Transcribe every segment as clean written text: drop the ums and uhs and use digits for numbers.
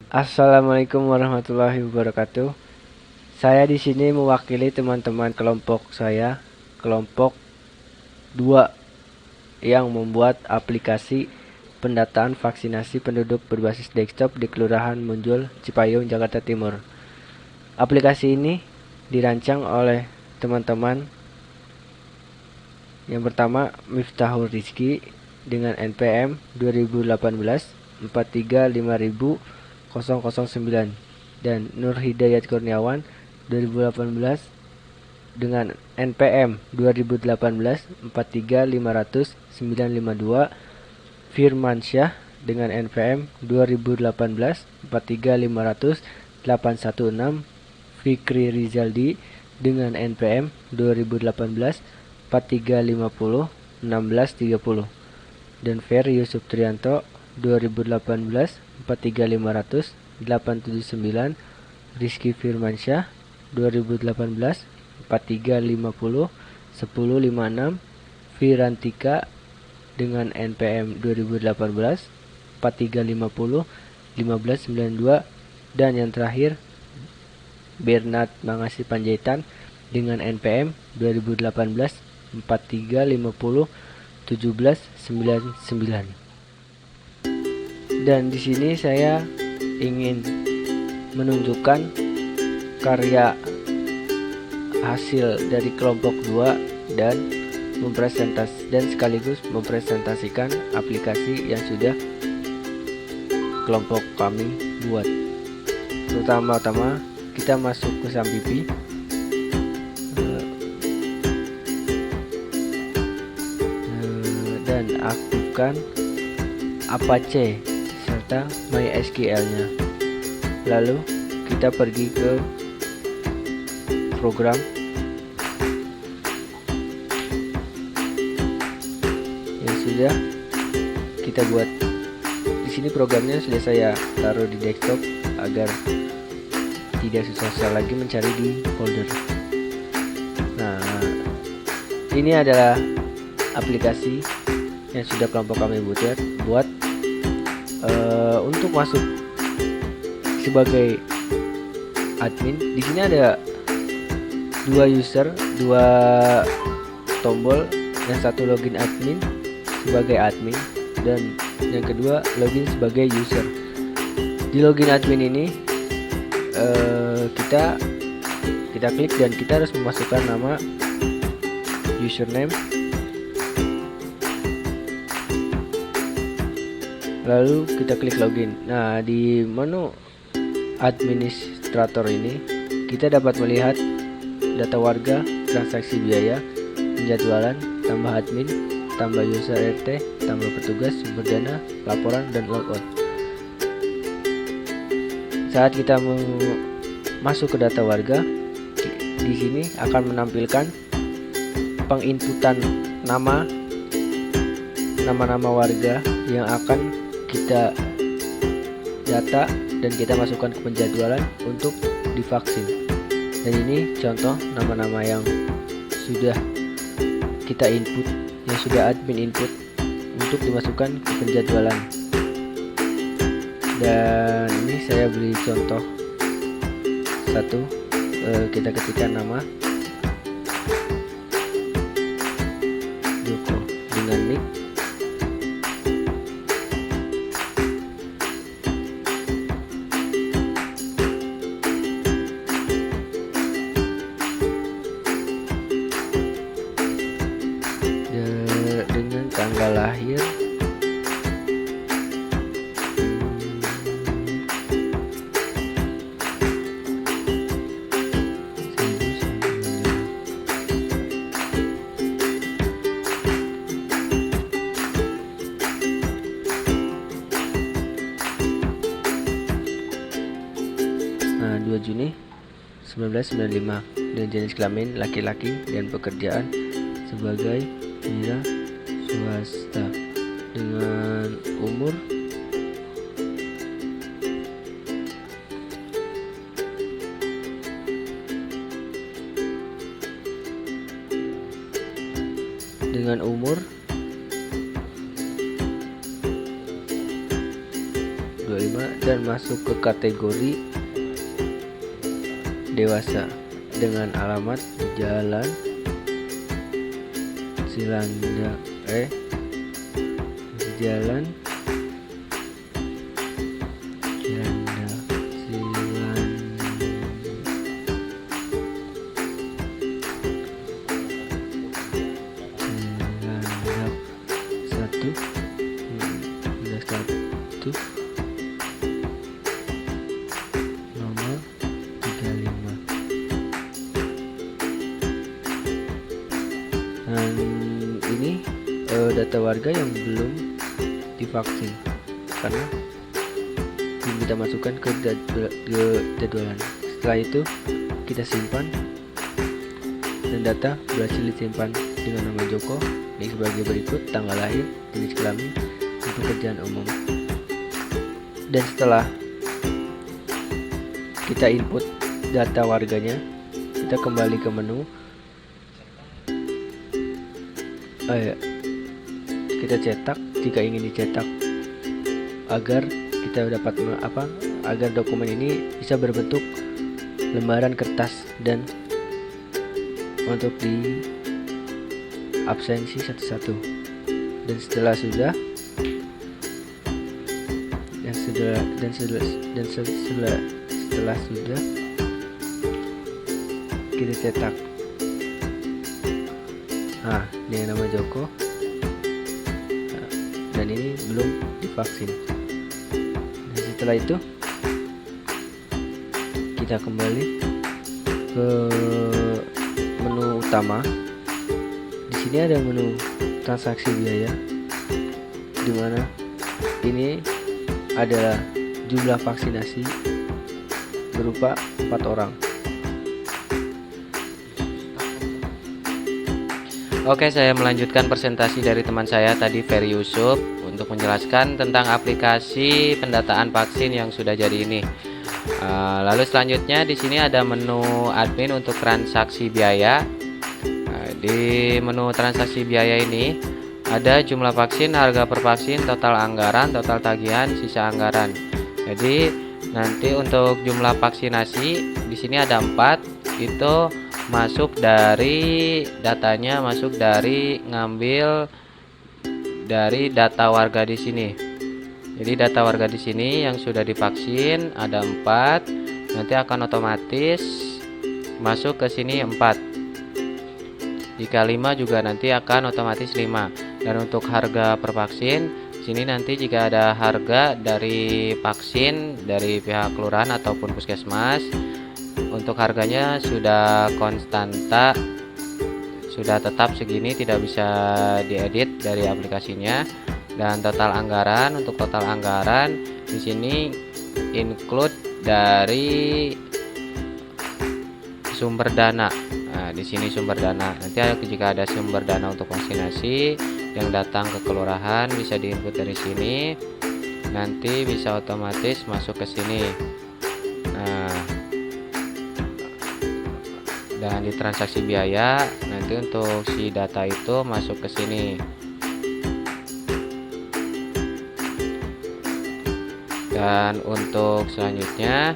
Assalamualaikum warahmatullahi wabarakatuh. Saya di sini mewakili teman-teman kelompok saya, kelompok 2 yang membuat aplikasi pendataan vaksinasi penduduk berbasis desktop di Kelurahan Munjul, Cipayung, Jakarta Timur. Aplikasi ini dirancang oleh teman-teman yang pertama Miftahul Rizki dengan NPM 2018 4350009 dan Nur Hidayat Kurniawan 2018 dengan NPM 2018 435000952, Firmansyah dengan NPM 2018 435000816, Fikri Rizaldi dengan NPM 2018 43501630 dan Ferry Yusuf Trianto 2018 43500 879, Rizky Firmansyah 2018 4350 1056, Firantika dengan NPM 2018 4350 1592 dan yang terakhir Bernard Mangasi Panjaitan dengan NPM 2018 4350 1799. Dan di sini saya ingin menunjukkan karya hasil dari kelompok 2 dan sekaligus mempresentasikan aplikasi yang sudah kelompok kami buat. Pertama-tama kita masuk ke Sampipi. Dan aktifkan Apache serta MySQL-nya. Lalu kita pergi ke program. Yang sudah kita buat. Di sini programnya sudah saya taruh di desktop agar tidak susah lagi mencari di folder. Nah, ini adalah aplikasi yang sudah kelompok kami buat. Untuk masuk sebagai admin, di sini ada 2 user, 2 tombol. Yang satu login admin sebagai admin dan yang kedua login sebagai user. Di login admin ini kita klik dan kita harus memasukkan nama, username, lalu kita klik login. Nah, di menu administrator ini kita dapat melihat data warga, transaksi biaya, penjadwalan, tambah admin, tambah user RT, tambah petugas, sumber dana, laporan, dan logout. Saat kita masuk ke data warga, di sini akan menampilkan penginputan nama-nama warga yang akan kita data dan kita masukkan ke penjadwalan untuk divaksin. Dan ini contoh nama-nama yang sudah kita input, yang sudah admin input untuk dimasukkan ke penjadwalan. Dan ini saya beri contoh satu, kita ketikkan nama Joko dengan nick. Dengan tanggal lahir nah, 2 Juni 1995 dengan jenis kelamin laki-laki dan pekerjaan sebagai wira swasta dengan umur dengan umur 25 35 dan masuk ke kategori dewasa dengan alamat Jalan Silanda Jalan Silanda satu nomor 35. Dan ini data warga yang belum divaksin karena kita masukkan ke jadwalan. Setelah itu kita simpan dan data berhasil disimpan dengan nama Joko yang sebagai berikut: tanggal lahir, jenis kelamin, dan pekerjaan umum. Dan setelah kita input data warganya, kita kembali ke menu. Kita cetak jika ingin dicetak agar kita dapat agar dokumen ini bisa berbentuk lembaran kertas dan untuk di absensi satu-satu. Dan setelah sudah kita cetak. Nah, ini nama Joko. Dan ini belum divaksin. Dan setelah itu kita kembali ke menu utama. Di sini ada menu transaksi biaya, di mana ini adalah jumlah vaksinasi berupa 4 orang. Oke, saya melanjutkan presentasi dari teman saya tadi, Ferry Yusuf, untuk menjelaskan tentang aplikasi pendataan vaksin yang sudah jadi ini. Lalu selanjutnya di sini ada menu admin untuk transaksi biaya. Di menu transaksi biaya ini ada jumlah vaksin, harga per vaksin, total anggaran, total tagihan, sisa anggaran. Jadi nanti untuk jumlah vaksinasi di sini ada 4, itu masuk dari datanya, masuk dari ngambil dari data warga di sini. Jadi data warga di sini yang sudah divaksin ada 4, nanti akan otomatis masuk ke sini 4. Jika 5 juga nanti akan otomatis 5. Dan untuk harga per vaksin sini nanti jika ada harga dari vaksin dari pihak kelurahan ataupun puskesmas, untuk harganya sudah konstanta, sudah tetap segini, tidak bisa diedit dari aplikasinya. Dan total anggaran, untuk total anggaran di sini include dari sumber dana. Nah, di sini sumber dana. Nanti jika ada sumber dana untuk vaksinasi yang datang ke kelurahan bisa diinput dari sini. Nanti bisa otomatis masuk ke sini. Nah, dan di transaksi biaya nanti untuk si data itu masuk ke sini. Dan untuk selanjutnya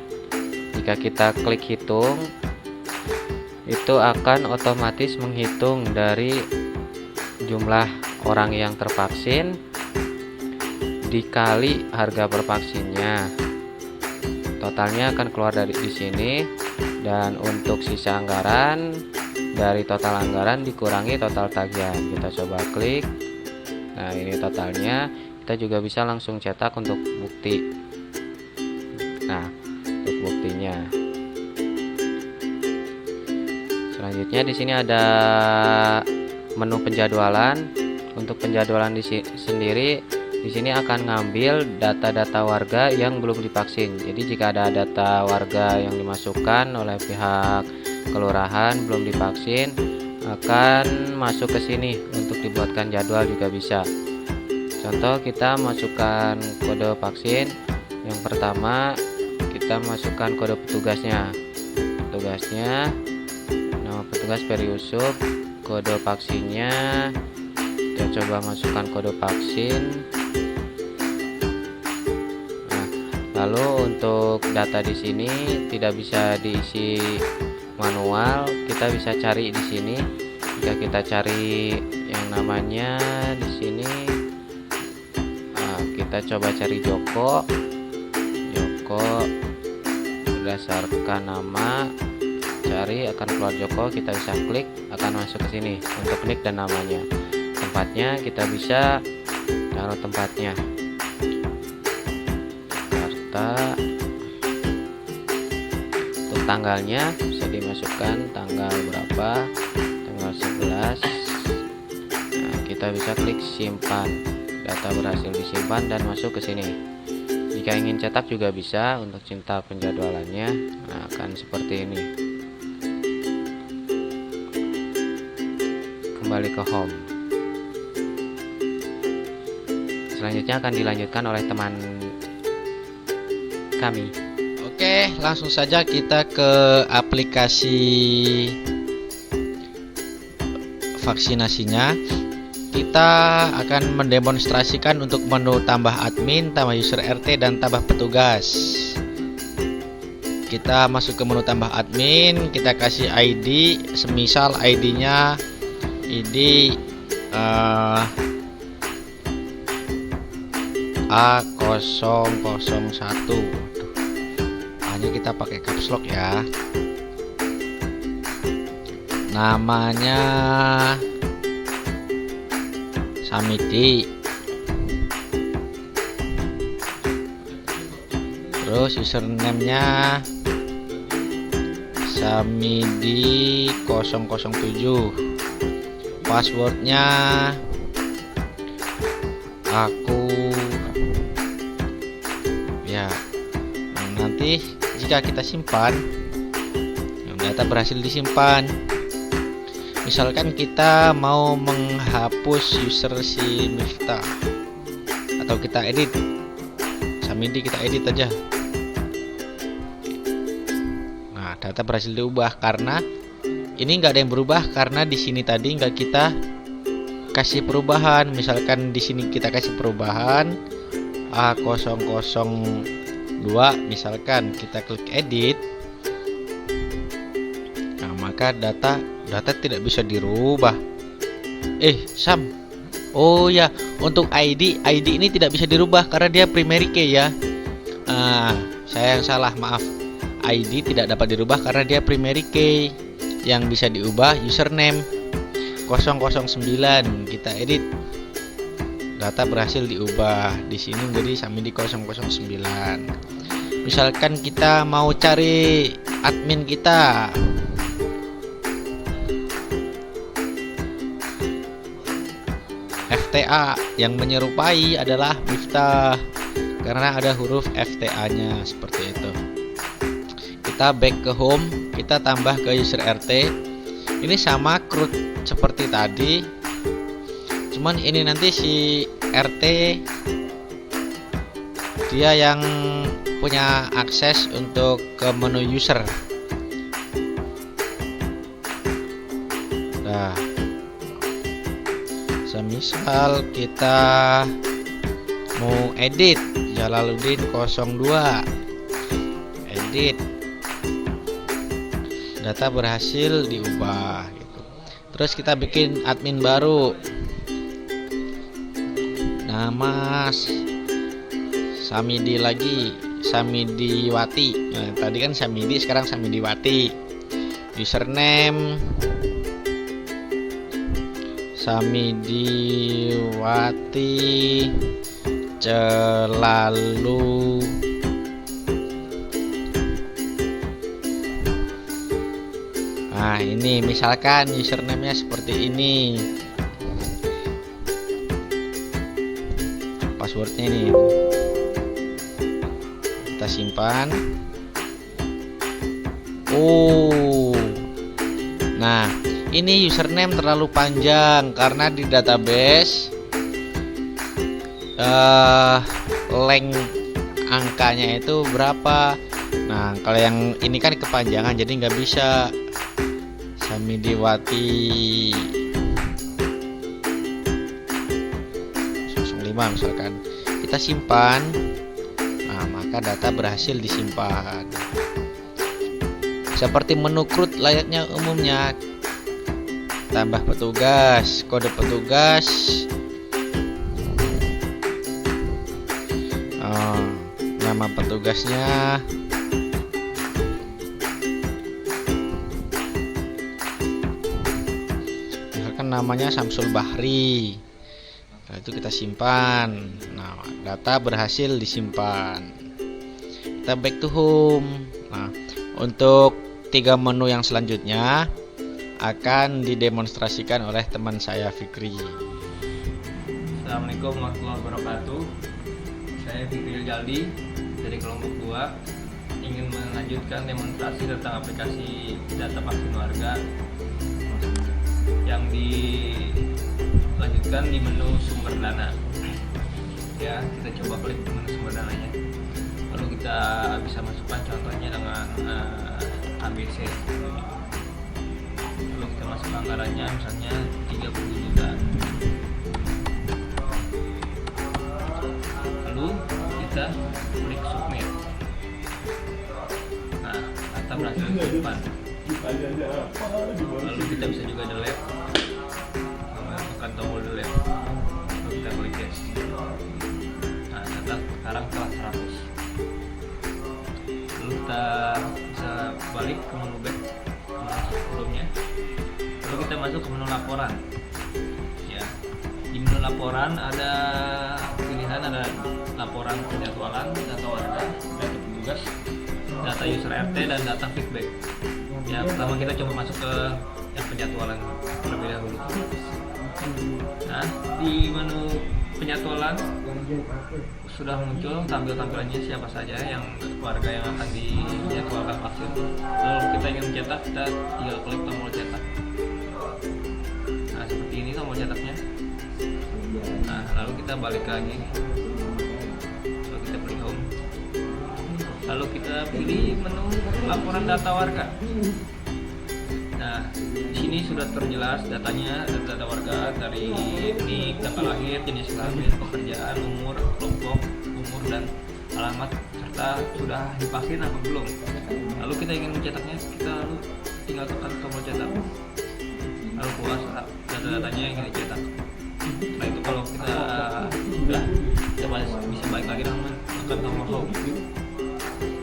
jika kita klik hitung, itu akan otomatis menghitung dari jumlah orang yang tervaksin dikali harga per vaksinnya. Totalnya akan keluar dari di sini. Dan untuk sisa anggaran dari total anggaran dikurangi total tagihan. Kita coba klik. Nah, ini totalnya. Kita juga bisa langsung cetak untuk bukti. Nah, untuk buktinya. Selanjutnya di sini ada menu penjadwalan. Untuk penjadwalan sendiri di sini akan ngambil data-data warga yang belum divaksin. Jadi jika ada data warga yang dimasukkan oleh pihak kelurahan belum divaksin, akan masuk ke sini untuk dibuatkan jadwal juga bisa. Contoh, kita masukkan kode vaksin. Yang pertama kita masukkan kode petugasnya. Nama petugas Ferry Yusuf. Kode vaksinnya kita coba masukkan kode vaksin. Lalu untuk data di sini tidak bisa diisi manual, kita bisa cari di sini. Jika kita cari yang namanya di sini, kita coba cari Joko berdasarkan nama, cari akan keluar Joko, kita bisa klik, akan masuk ke sini untuk nick dan namanya. Tempatnya kita bisa taruh tempatnya Jakarta. Untuk tanggalnya bisa dimasukkan tanggal berapa, tanggal 11. Nah, kita bisa klik simpan, data berhasil disimpan dan masuk ke sini. Jika ingin cetak juga bisa untuk cinta penjadwalannya. Nah, akan seperti ini. Kembali ke home. Selanjutnya akan dilanjutkan oleh teman kami. Oke, langsung saja kita ke aplikasi vaksinasinya. Kita akan mendemonstrasikan untuk menu tambah admin, tambah user RT, dan tambah petugas. Kita masuk ke menu tambah admin, kita kasih ID, semisal ID-nya ID A001. Hanya kita pakai caps lock ya. Namanya Samidi. Terus username-nya Samidi 007. Passwordnya aku ya. Nanti jika kita simpan, data berhasil disimpan. Misalkan kita mau menghapus user si Miftah, atau kita edit Samidi, kita edit aja. Nah, data berhasil diubah karena ini nggak ada yang berubah karena di sini tadi nggak kita kasih perubahan. Misalkan di sini kita kasih perubahan A002, misalkan kita klik edit, nah maka data tidak bisa dirubah. Sam, oh ya, untuk ID ini tidak bisa dirubah karena dia primary key ya. Saya yang salah, maaf. ID tidak dapat dirubah karena dia primary key. Yang bisa diubah username 009. Kita edit, data berhasil diubah. Di sini menjadi Samidi 009. Misalkan kita mau cari admin kita, FTA yang menyerupai adalah Miftah karena ada huruf FTA-nya seperti itu. Kita back ke home, kita tambah ke user RT. Ini sama CRUD seperti tadi, cuman ini nanti si RT dia yang punya akses untuk ke menu user. Nah, semisal kita mau edit Jalaluddin 02, edit, data berhasil diubah gitu. Terus kita bikin admin baru, nama Samidi lagi, Samidiwati. Nah, tadi kan Samidi, sekarang Samidiwati. Username Samidiwati Celalu. Nah, ini misalkan username-nya seperti ini. Passwordnya ini. Kita simpan. Nah, ini username terlalu panjang karena di database length angkanya itu berapa. Nah, kalau yang ini kan kepanjangan jadi nggak bisa. Samidiwati 05 misalkan, kita simpan. Nah, maka maka data berhasil disimpan. Seperti menu CRUD layaknya umumnya. Tambah petugas, kode petugas, nama petugasnya, misalkan namanya Samsul Bahri. Nah, itu kita simpan. Nah, data berhasil disimpan. Kita back to home. Nah, untuk 3 menu yang selanjutnya akan didemonstrasikan oleh teman saya Fikri. Assalamualaikum warahmatullahi wabarakatuh. Saya Fikri Jaldi dari kelompok 2 ingin melanjutkan demonstrasi tentang aplikasi data vaksin warga yang dilanjutkan di menu sumber dana. Ya, kita coba klik menu sumber dananya. Lalu kita bisa masukkan contohnya dengan ABC. Lalu kita masuk anggarannya misalnya 30 juta. Lalu kita klik submit. Nah, data berhasil disimpan. Lalu kita bisa juga delete, tekan tombol delete. Lalu kita klik yes. Nah, data sekarang telah 100. Lalu kita bisa balik ke menu back sebelumnya. Lalu kita masuk ke menu laporan. Ya, di menu laporan ada pilihan, ada laporan penjadwalan, data warga, data petugas, data user RT, dan data feedback. Ya, pertama kita coba masuk ke yang penjadwalan terlebih dahulu. Nah, di menu penjadwalan sudah muncul tampilannya siapa saja yang warga yang akan dijadwalkan vaksin. Lalu kita ingin mencetak, kita tinggal klik tombol cetak. Nah, seperti ini tombol cetaknya. Nah, lalu kita balik lagi. Lalu kita pilih home. Lalu kita pilih menu laporan data warga. Nah, di sini sudah terjelas datanya, data warga dari nik, tanggal lahir, jenis kelamin, pekerjaan, umur, kelompok, umur, dan alamat, serta sudah divaksin atau belum. Lalu kita ingin mencetaknya, kita lalu tinggal tekan tombol cetak. Lalu puas data-datanya yang ingin dicetak. Setelah itu kalau kita sudah, kita bisa balik lagi dengan menekan tombol home.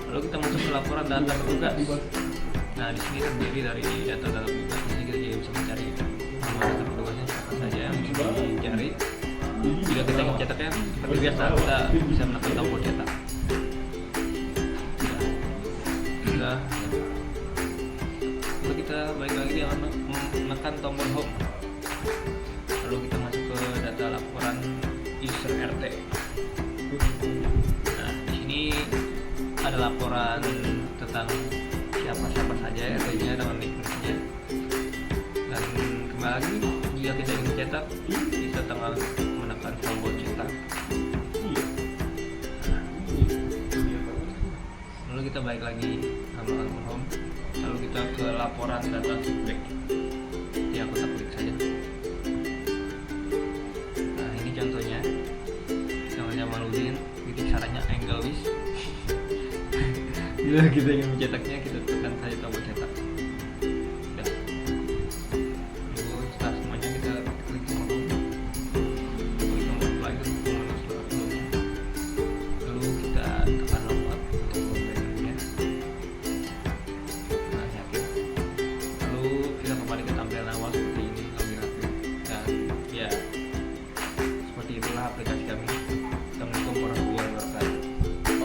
Lalu kita masuk ke laporan data petugas. Nah, di sini terdiri dari data-data petugas. Di sini kita juga bisa mencari nama data petugasnya siapa saja yang bisa dicari. Jika kita ingin cetaknya seperti biasa, kita bisa menekan tombol cetak. Sudah. Lalu kita balik lagi dengan menekan tombol home. Lalu kita masuk ke data laporan user RT. Nah, di sini ada laporan tentang siapa saja ya, tentunya dengan nicknya. Dan kembali lagi, jika kita ingin cetak, kita tinggal menekan tombol cetak. Lalu kita balik lagi sama home. Lalu kita ke laporan data feedback. Ya, kita klik saja. Nah, ini contohnya. Namanya Maludin, titik caranya English. Bila kita ingin mencetaknya, kita tekan saja tombol cetak. Udah. Lalu setelah semuanya kita klik tombol apply ke menu sebelumnya. Lalu kita tekan login untuk login. Nah, yakin. Lalu kita kembali ke tampilan awal seperti ini, login aktif. Dan ya, seperti itulah aplikasi kami. Assalamualaikum warahmatullahi wabarakatuh.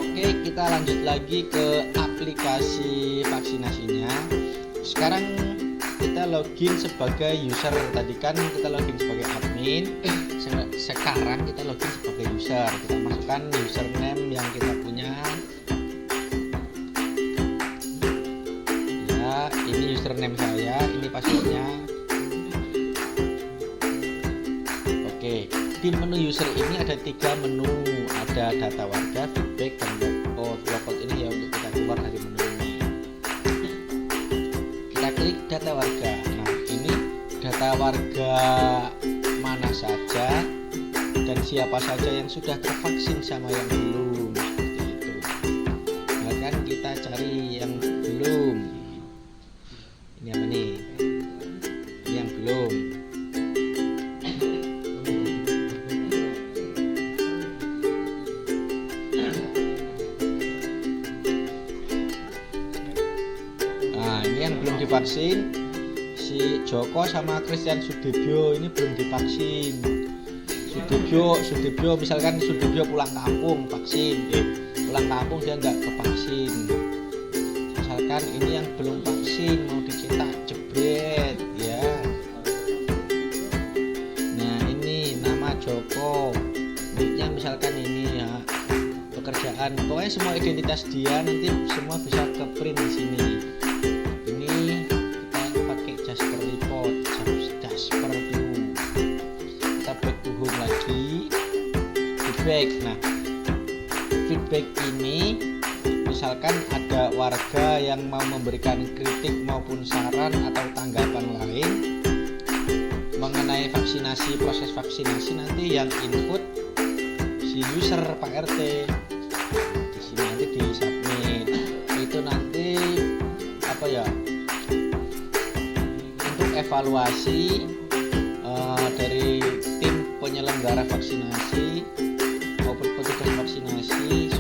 Oke, kita lanjut lagi ke aplikasi vaksinasinya. Sekarang kita login sebagai user. Tadi kan kita login sebagai admin. Sekarang kita login sebagai user. Kita masukkan username yang kita punya. Ya, ini username saya, ini passwordnya. Oke, di menu user ini ada 3 menu. Ada data warga, feedback, dan logout ini ya untuk kita keluar dari menu ini. Kita klik data warga. Nah, ini data warga mana saja dan siapa saja yang sudah tervaksin sama yang belum, seperti itu. ini yang belum divaksin, si Joko sama Christian Sudibyo ini belum divaksin. Sudibyo misalkan Sudibyo pulang kampung vaksin, pulang kampung dia nggak kevaksin. Misalkan ini yang belum vaksin mau dicetak jebret ya. Nah ini nama Joko, nicknya misalkan ini ya, pekerjaan, pokoknya semua identitas dia nanti semua bisa ke print di sini. Ini kita pakai Jasper Report, Jasper View. Kita back to home lagi, feedback. Nah feedback ini misalkan ada warga yang mau memberikan kritik maupun saran atau tanggapan lain mengenai vaksinasi, proses vaksinasi, nanti yang input si user Pak RT. Di sini nanti di submit. Itu nanti apa ya? Untuk evaluasi dari tim penyelenggara vaksinasi maupun petugas vaksinasi